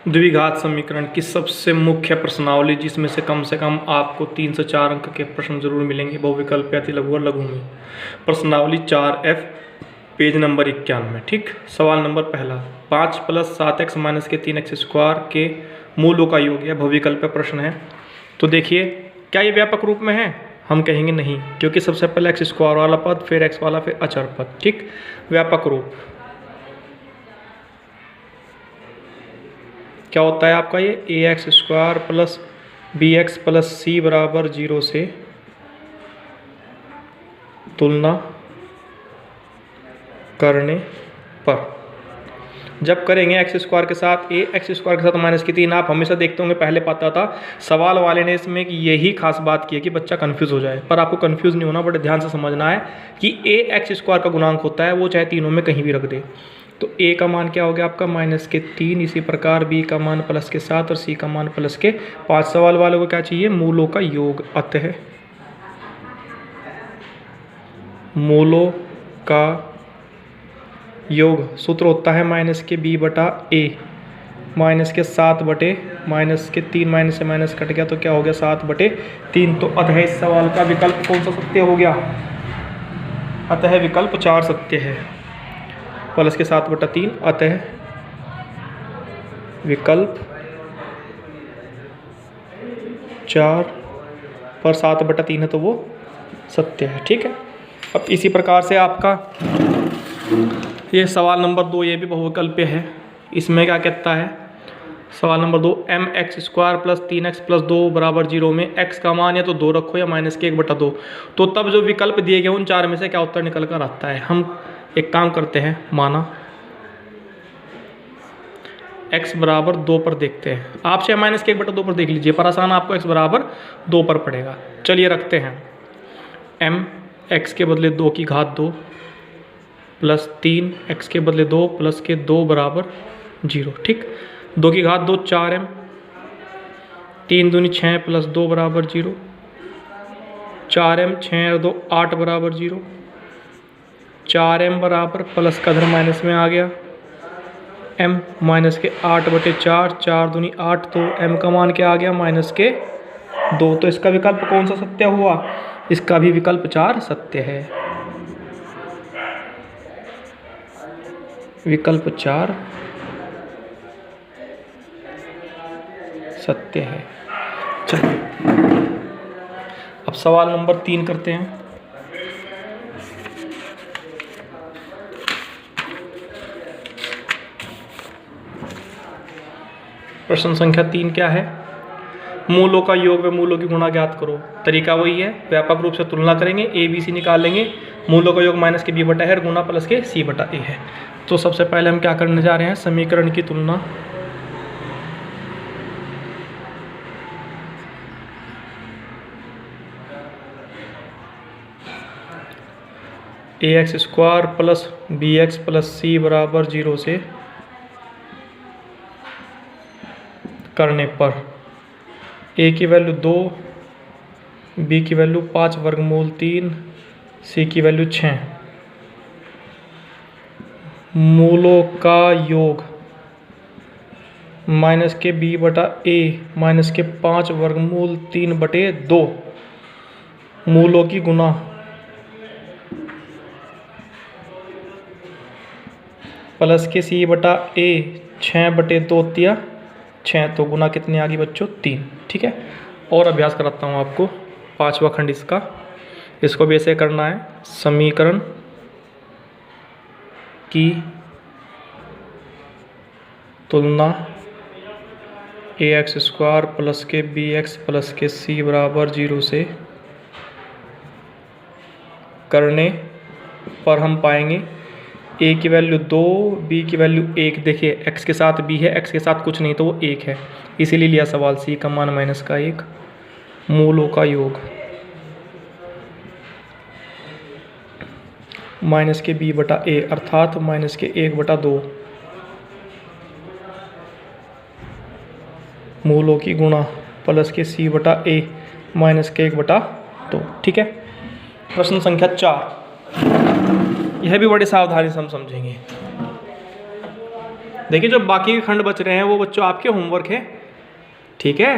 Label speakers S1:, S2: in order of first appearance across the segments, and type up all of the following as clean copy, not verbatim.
S1: द्विघात समीकरण की सबसे मुख्य प्रश्नावली, जिसमें से कम आपको 3 से 4 अंक के प्रश्न जरूर मिलेंगे, बहुविकल्प या लघु और लघु में। प्रश्नावली 4F पेज नंबर 91। ठीक, सवाल नंबर पहला, 5 + 7x - के 3x² के मूलों का योग, यह बहुविकल्प प्रश्न है। तो देखिए, क्या ये व्यापक रूप में है? हम कहेंगे नहीं, क्योंकि सबसे पहले x² वाला पद, फिर x वाला, फिर अचर पद। ठीक, व्यापक रूप क्या होता है आपका? ये ax² + bx + c = 0 से तुलना करने पर, जब करेंगे x² के साथ a, x² के साथ -3। आप हमेशा देखते होंगे, पहले पता था सवाल वाले ने इसमें कि यही खास बात की है कि बच्चा कंफ्यूज हो जाए, पर आपको कंफ्यूज नहीं होना, बड़े ध्यान से समझना है कि a x² का गुणांक होता है, वो चाहे तीनों में कहीं भी रख दे। तो a का मान क्या हो गया आपका? -3। इसी प्रकार b का मान +7 और c का मान +5। सवाल वालों को क्या चाहिए? मूलों का योग। अतः मूलों का योग सूत्र होता है -b/a, -7/-3, माइनस से माइनस कट गया तो क्या हो गया? 7/3। तो अतः इस सवाल का विकल्प कौन सा सत्य हो गया? अतः विकल्प 4 सत्य है, प्लस के 7/3। अतः विकल्प 4 पर 7/3 है, तो वो सत्य है। ठीक है, अब इसी प्रकार से आपका ये सवाल नंबर 2, ये भी बहुविकल्पीय है। इसमें क्या कहता है? सवाल नंबर 2, mx² + 3x + 2 = 0 में x का मान या तो 2 रखो या -1/2। तो तब जो विकल्प दिए गए उन 4 में से क्या उत्तर निकल कर आता है? हम एक काम करते हैं, माना x = 2 पर देखते हैं। आप चाहे -1/2 पर देख लीजिए, पर आसान आपको x = 2 पर पड़ेगा। चलिए रखते हैं m, x के बदले 2 की घात 2 + 3 x के बदले 2 + के 2 = 0। ठीक, 2 की घात 2 4m, 3 दूनी 6 + 2 = 0, 4m 6 और 2 8 = 0, 4m बराबर प्लस का धर्म माइनस में आ गया, m -8/4, 4 दूनी 8, तो m का मान क्या आ गया? -2। तो इसका विकल्प कौन सा सत्य हुआ? इसका भी विकल्प 4 सत्य है। विकल्प 4 सत्य है। चलिए अब सवाल नंबर 3 करते हैं। प्रश्न संख्या 3 क्या है? मूलों का योग व मूलों की गुणा ज्ञात करो। तरीका वही है, व्यापक रूप से तुलना करेंगे, a b c निकाल लेंगे। मूलों का योग -के b/a है, गुणा +के c/a है। तो सबसे पहले हम क्या करने जा रहे हैं? समीकरण की तुलना। ax² + bx + c = 0 से करने पर a की वैल्यू 2, b की वैल्यू 5 √3, c की वैल्यू 6। मूलों का योग -के b/a -के 5 √3/2 मूलों की गुना प्लस के c/a 6/2 6, तो गुना कितनी आ गई बच्चों? 3। ठीक है, और अभ्यास कराता हूँ आपको। 5वां खंड इसका, इसको भी ऐसे करना है। समीकरण की तुलना ax² + के bx + के c = 0 से करने पर हम पाएंगे a की वैल्यू 2, b की वैल्यू 1। देखिए x के साथ b है, x के साथ कुछ नहीं, तो वो 1 है, इसीलिए लिया सवाल। c का मान -1। मूलों का योग -के b/a अर्थात -के 1/2 मूलों की गुणा प्लस के c/a -के 1/2। ठीक है, प्रश्न संख्या 4, यह भी बड़ी सावधानी से हम समझेंगे। देखिए जो बाकी के खंड बच रहे हैं वो बच्चों आपके होमवर्क है, ठीक है।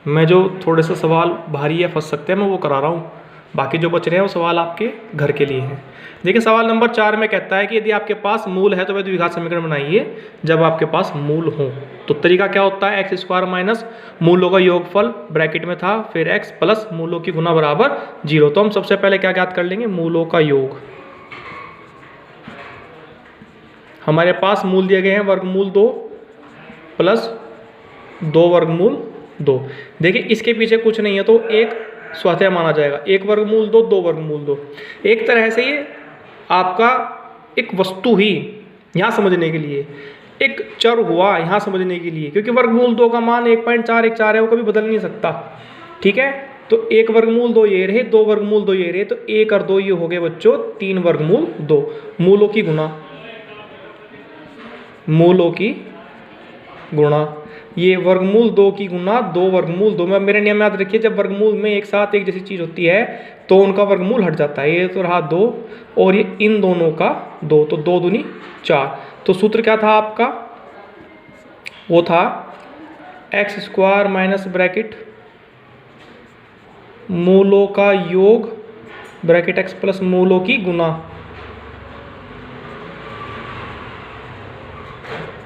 S1: मैं जो थोड़े से सवाल भारी या फंस सकते हैं मैं वो करा रहा हूँ, बाकी जो बच रहे हैं वो सवाल आपके घर के लिए हैं। देखिए सवाल नंबर 4 में कहता है कि यदि आपके पास मूल है तो वह द्विघात समीकरण बनाइए जब आपके पास मूल हो। तो तरीका क्या होता है, एक्स स्क्वायर माइनस मूलों का योगफल ब्रैकेट में था, फिर एक्स प्लस मूलों की गुना बराबर 0। तो हम सबसे पहले क्या ज्ञात कर लेंगे, मूलों का योग। हमारे पास मूल दिए गए हैं वर्गमूल 2 प्लस 2 वर्गमूल 2। देखिए इसके पीछे कुछ नहीं है तो एक स्वतः माना जाएगा, 1 वर्गमूल 2 2 वर्गमूल 2। एक तरह से ये आपका एक वस्तु ही यहाँ समझने के लिए, एक चर हुआ यहाँ समझने के लिए, क्योंकि वर्गमूल 2 का मान 1.414 है, वो कभी बदल नहीं सकता, ठीक है। तो 1 वर्गमूल 2 ये रहे, 2 वर्गमूल 2 ये रहे, तो 1 और 2 ये हो गए बच्चों 3 वर्गमूल 2। मूलों की गुणा, मूलों की गुणा, ये वर्गमूल 2 की गुना 2 वर्गमूल 2 में। मेरे नियम याद रखिए, जब वर्गमूल में एक साथ एक जैसी चीज़ होती है तो उनका वर्गमूल हट जाता है। ये तो रहा 2 और ये इन दोनों का 2, तो 2 दूनी 4। तो सूत्र क्या था आपका, वो था एक्स स्क्वायर माइनस ब्रैकेट मूलों का योग ब्रैकेट एक्स प्लस मूलों की गुना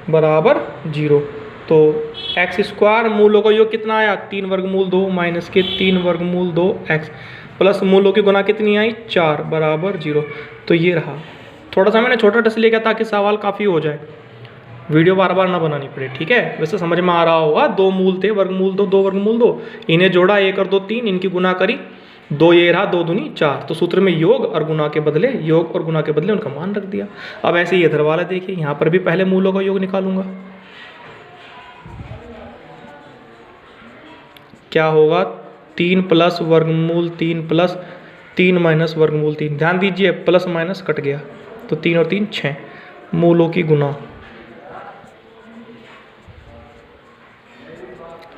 S1: बराबर 0। तो एक्स स्क्वायर मूलों का योग कितना आया, 3 वर्गमूल 2 माइनस के 3 वर्गमूल 2 एक्स प्लस मूलों की गुना कितनी आई 4 बराबर 0। तो ये रहा। थोड़ा सा मैंने छोटा टेस्ट लिया ताकि सवाल काफ़ी हो जाए, वीडियो बार बार ना बनानी पड़े, ठीक है। वैसे समझ में आ रहा होगा, 2 मूल थे, वर्गमूल 2 2 वर्गमूल 2, इन्हें जोड़ा 1 और 2 3, इनकी गुना करी 2, ये रहा 2 दूनी 4। तो सूत्र में योग और गुना के बदले, योग और गुना के बदले उनका मान रख दिया। अब ऐसे ही इधर वाला देखिए, यहाँ पर भी पहले मूलों का योग निकालूंगा। क्या होगा, 3 प्लस वर्गमूल 3 प्लस 3 माइनस वर्गमूल 3। ध्यान दीजिए प्लस माइनस कट गया, तो 3 और 3 6। मूलों की गुना,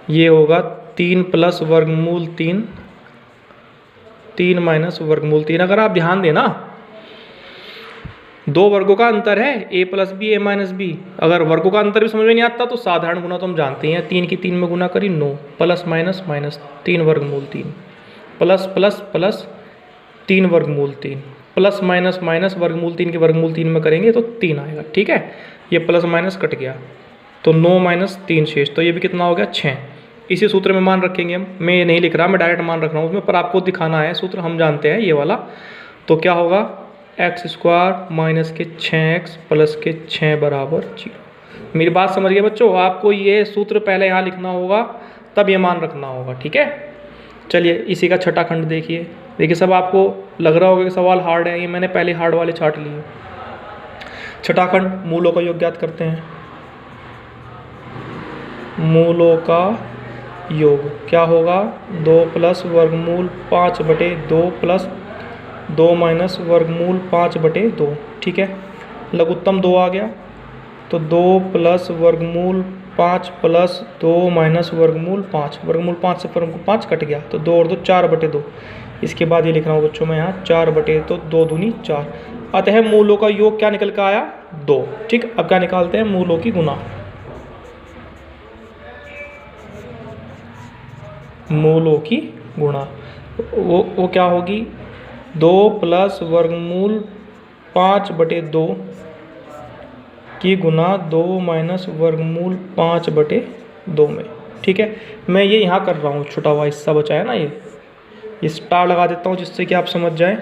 S1: ये होगा 3 प्लस वर्गमूल 3 3 माइनस वर्गमूल 3। अगर आप ध्यान देना, 2 वर्गों का अंतर है, a plus b a minus b. अगर वर्गों का अंतर भी समझ में नहीं आता तो साधारण गुना तो हम जानते हैं, 3 की 3 में गुना करी 9 प्लस माइनस माइनस 3 वर्गमूल 3 प्लस प्लस प्लस 3 वर्गमूल 3 प्लस माइनस माइनस वर्गमूल 3 के वर्गमूल 3 में करेंगे तो 3 आएगा, ठीक है। ये प्लस माइनस कट गया तो 9 माइनस 3 शेष, तो ये भी कितना हो गया 6। इसी सूत्र में मान रखेंगे हम, मैं ये नहीं लिख रहा, मैं डायरेक्ट मान रख रहा हूँ उसमें, पर आपको दिखाना है सूत्र हम जानते हैं ये वाला। तो क्या होगा, एक्स स्क्वायर माइनस के 6x प्लस के 6 बराबर 0। मेरी बात समझ गए बच्चों, आपको ये सूत्र पहले यहाँ लिखना होगा तब ये मान रखना होगा, ठीक है। चलिए इसी का छठा खंड देखिए। देखिए सब आपको लग रहा होगा कि सवाल हार्ड है, ये मैंने पहले हार्ड वाले छाट लिए। छठा खंड, मूलों का योग ज्ञात करते हैं। मूलों का योग क्या होगा, 2 प्लस वर्गमूल 5/2 प्लस 2 माइनस वर्गमूल 5/2, ठीक है। लघुत्तम 2 आ गया, तो 2 प्लस वर्गमूल 5 प्लस 2 माइनस वर्गमूल 5, वर्गमूल 5 से वर्गमूल 5 कट गया, तो 2 और 2 4/2। इसके बाद ये लिख रहा हूँ बच्चों मैं यहाँ 4/2, 2 दूनी 4। अतः मूलों का योग क्या निकल कर आया 2, ठीक। अब क्या निकालते हैं, मूलों की गुना। मूलों की गुणा वो क्या होगी, 2 प्लस वर्गमूल 5/2 की गुना 2 माइनस वर्गमूल 5/2 में, ठीक है। मैं ये यहाँ कर रहा हूँ, छुटा हुआ हिस्सा बचा है ना, ये स्टार लगा देता हूँ जिससे कि आप समझ जाएं।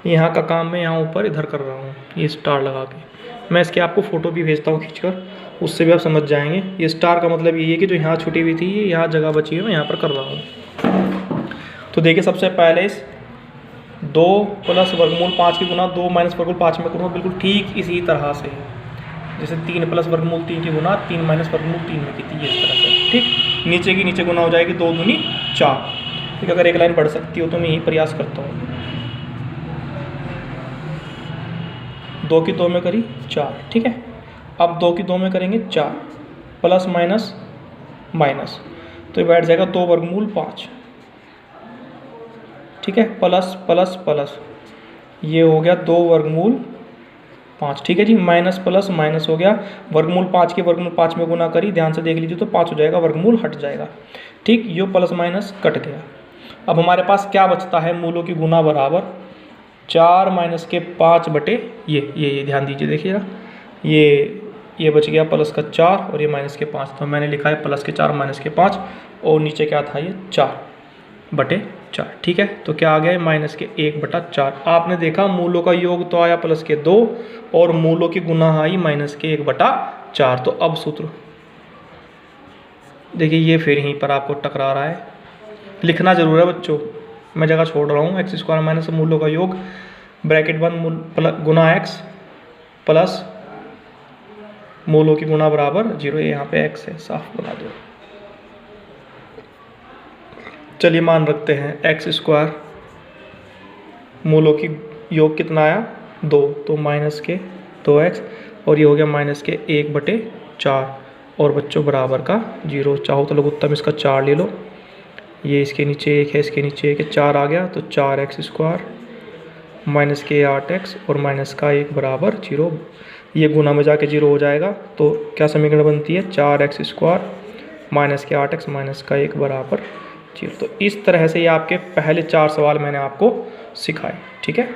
S1: यहाँ का काम मैं यहाँ ऊपर इधर कर रहा हूँ, ये स्टार लगा के। मैं इसके आपको फ़ोटो भी भेजता हूँ खींचकर, उससे भी आप समझ जाएंगे। ये स्टार का मतलब ये है कि जो यहाँ छुटी हुई थी, ये यहाँ जगह बची है, मैं यहाँ पर कर रहा हूँ। तो देखिए सबसे पहले इस 2 प्लस वर्गमूल 5 की गुना 2 माइनस वर्गमूल 5 में करूँगा, बिल्कुल ठीक इसी तरह से जैसे 3 प्लस वर्गमूल 3 की गुना 3 माइनस वर्गमूल 3 में की थी, इस तरह से, ठीक। नीचे की नीचे गुना हो जाएगी, 2 दूनी 4, ठीक। अगर एक लाइन बढ़ सकती हो तो मैं यही प्रयास करता हूँ। 2 की 2 में करी 4, ठीक है। अब 2 की 2 में करेंगे 4 प्लस माइनस माइनस, तो ये बैठ जाएगा 2 वर्गमूल 5, ठीक है। प्लस प्लस प्लस, ये हो गया 2 वर्गमूल 5। ठीक है जी, माइनस प्लस माइनस हो गया, वर्गमूल 5 के वर्गमूल 5 में गुना करी, ध्यान से देख लीजिए तो 5 हो जाएगा, वर्गमूल हट जाएगा। ठीक, यो प्लस माइनस कट गया। अब हमारे पास क्या बचता है, मूलों की गुना बराबर 4 माइनस के 5 बटे ये ध्यान दीजिए, देखिए ना, ये बच गया प्लस का 4 और ये माइनस के 5, तो मैंने लिखा है प्लस के 4 माइनस के 5 और नीचे क्या था, ये 4 बटे 4। ठीक है, तो क्या आ गया, माइनस के 1/4। आपने देखा मूलों का योग तो आया प्लस के 2 और मूलों की गुना आई माइनस के 1/4। तो अब सूत्र देखिए, ये फिर यहीं पर आपको टकरा रहा है, लिखना जरूर है बच्चों, मैं जगह छोड़ रहा हूँ। एक्स स्क्वायर माइनस मूलों का योग ब्रैकेट 1 गुना एक्स प्लस मूलों की गुना बराबर 0, यहाँ पे एक्स है, साफ बना दो। चलिए मान रखते हैं एक्स स्क्वायर मूलों की योग कितना आया 2, तो माइनस के 2x और ये हो गया माइनस के 1/4 और बच्चों बराबर का 0। चाहो तो लघुत्तम इसका 4 ले लो, ये इसके नीचे 1 है, इसके नीचे 1 है, 4 आ गया, तो 4x स्क्वायर माइनस के 8x और माइनस का 1 बराबर 0। ये गुना में जाके 0 हो जाएगा, तो क्या समीकरण बनती है, 4x स्क्वायर माइनस के 8x माइनस का 1 बराबर 0। तो इस तरह से ये आपके पहले 4 सवाल मैंने आपको सिखाए। ठीक है।